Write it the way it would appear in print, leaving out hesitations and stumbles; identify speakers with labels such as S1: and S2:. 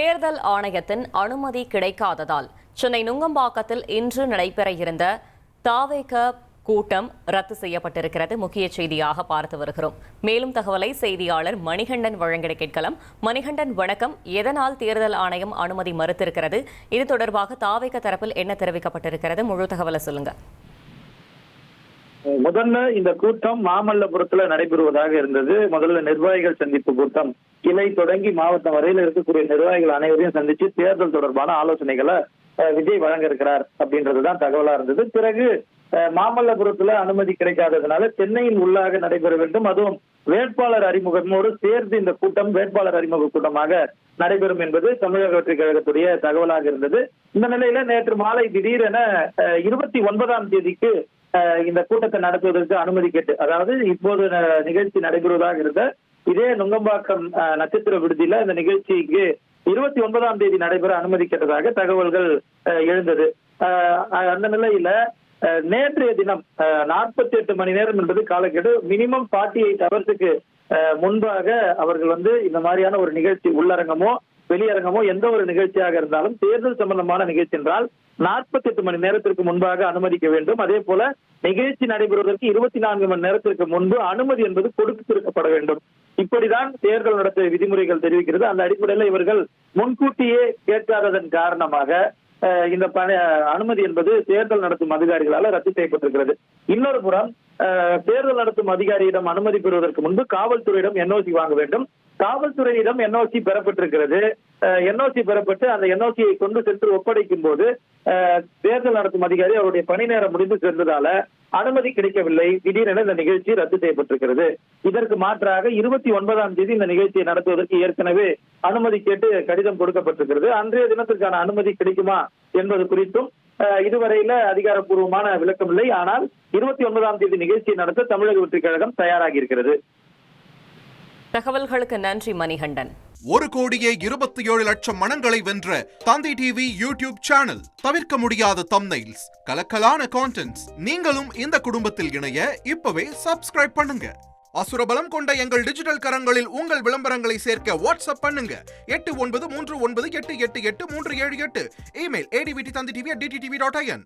S1: தேர்தல் ஆணையத்தின் அனுமதி கிடைக்காததால் சென்னை நுங்கம்பாக்கத்தில் இன்று நடைபெற இருந்த தாவேக கூட்டம் ரத்து செய்யப்பட்டிருக்கிறது. முக்கிய செய்தியாக பார்த்து வருகிறோம். மேலும் தகவலை செய்தியாளர் மணிகண்டன் வழங்கிட கேட்கலாம். மணிகண்டன், வணக்கம். எதனால் தேர்தல் ஆணையம் அனுமதி மறுத்திருக்கிறது? இது தொடர்பாக தாவேக தரப்பில் என்ன தெரிவிக்கப்பட்டிருக்கிறது? முழு தகவலை சொல்லுங்க.
S2: முதல்ல இந்த கூட்டம் மாமல்லபுரத்துல நடைபெறுவதாக இருந்தது. முதல்ல நிர்வாகிகள் சந்திப்பு கூட்டம், கிளை தொடங்கி மாவட்டம் வரையில் இருக்கக்கூடிய நிர்வாகிகள் அனைவரையும் சந்திச்சு தேர்தல் தொடர்பான ஆலோசனைகளை விஜய் வழங்க இருக்கிறார் அப்படின்றதுதான் தகவலா இருந்தது. பிறகு மாமல்லபுரத்துல அனுமதி கிடைக்காததுனால சென்னையின் உள்ளாக நடைபெற வேண்டும், அதுவும் வேட்பாளர் அறிமுகமோடு சேர்ந்து இந்த கூட்டம் வேட்பாளர் அறிமுக கூட்டமாக நடைபெறும் என்பது தமிழக வெற்றி கழகத்துடைய தகவலாக இருந்தது. இந்த நிலையில நேற்று மாலை திடீரென 29ஆம் தேதிக்கு இந்த கூட்டத்தை நடத்துவதற்கு அனுமதி கேட்டு, அதாவது இப்போது நிகழ்ச்சி நடைபெறுவதாக இருந்த இதே நுங்கம்பாக்கம் நட்சத்திர விடுதியில இந்த நிகழ்ச்சிக்கு 29ஆம் தேதி நடைபெற அனுமதி கேட்டதாக தகவல்கள் எழுந்தது. அந்த நிலையில நேற்றைய தினம் 48 மணி நேரம் என்பது காலக்கெடு. மினிமம் 48 ஹவர்ஸுக்கு முன்பாக அவர்கள் இந்த மாதிரியான ஒரு நிகழ்ச்சி, உள்ளரங்கமோ வெளியரங்கமோ எந்த ஒரு நிகழ்ச்சியாக இருந்தாலும் தேர்தல் சம்பந்தமான நிகழ்ச்சி என்றால் 48 மணி நேரத்திற்கு முன்பாக அனுமதிக்க வேண்டும். அதே போல நிகழ்ச்சி நடைபெறுவதற்கு 24 மணி நேரத்திற்கு முன்பு அனுமதி என்பது கொடுத்திருக்கப்பட வேண்டும். இப்படிதான் தேர்தல் நடத்த விதிமுறைகள் தெரிவிக்கிறது. அந்த அடிப்படையில் இவர்கள் முன்கூட்டியே கேட்காததன் காரணமாக இந்த அனுமதி என்பது தேர்தல் நடத்தும் அதிகாரிகளால் ரத்து செய்யப்பட்டிருக்கிறது. இன்னொரு புறம் தேர்தல் நடத்தும் அதிகாரியிடம் அனுமதி பெறுவதற்கு முன்பு காவல்துறையிடம் என்ஓசி வாங்க வேண்டும். காவல்துறையிடம் என்ஓசி பெறப்பட்டிருக்கிறது. என்ஓசி பெறப்பட்டு அந்த என்ஓசியை கொண்டு சென்று ஒப்படைக்கும் போது தேர்தல் நடத்தும் அதிகாரி அவருடைய பணி நேரம் முடிந்து சென்றதால அனுமதி கிடைக்கவில்லை. திடீரென இந்த நிகழ்ச்சி ரத்து செய்யப்பட்டிருக்கிறது. இதற்கு மாற்றாக 29ஆம் தேதி இந்த நிகழ்ச்சியை நடத்துவதற்கு ஏற்கனவே அனுமதி கேட்டு கடிதம் கொடுக்கப்பட்டிருக்கிறது. அன்றைய தினத்திற்கான அனுமதி கிடைக்குமா என்பது குறித்தும் இதுவரையில அதிகாரப்பூர்வமான விளக்கம் இல்லை. ஆனால் 29ஆம் தேதி நிகழ்ச்சியை நடத்த தமிழக வெற்றி கழகம் தயாராகி இருக்கிறது.
S1: தகவல்களுக்கு நன்றி மணிகண்டன்.
S3: 1,27,00,000 மனங்களை வென்ற தந்தி டிவி யூடியூப் சேனல். தவிர்க்க முடியாத தம்ப்நெயில்ஸ், கலக்கலான கான்டென்ட்ஸ். நீங்களும் இந்த குடும்பத்தில் இணைய இப்பவே சப்ஸ்கிரைப் பண்ணுங்க. அசுரபலம் கொண்ட எங்கள் டிஜிட்டல் கரங்களில் உங்கள் விளம்பரங்களை சேர்க்க வாட்ஸ்அப் பண்ணுங்க. 893988883778. Email advtthanditv@dttv.in.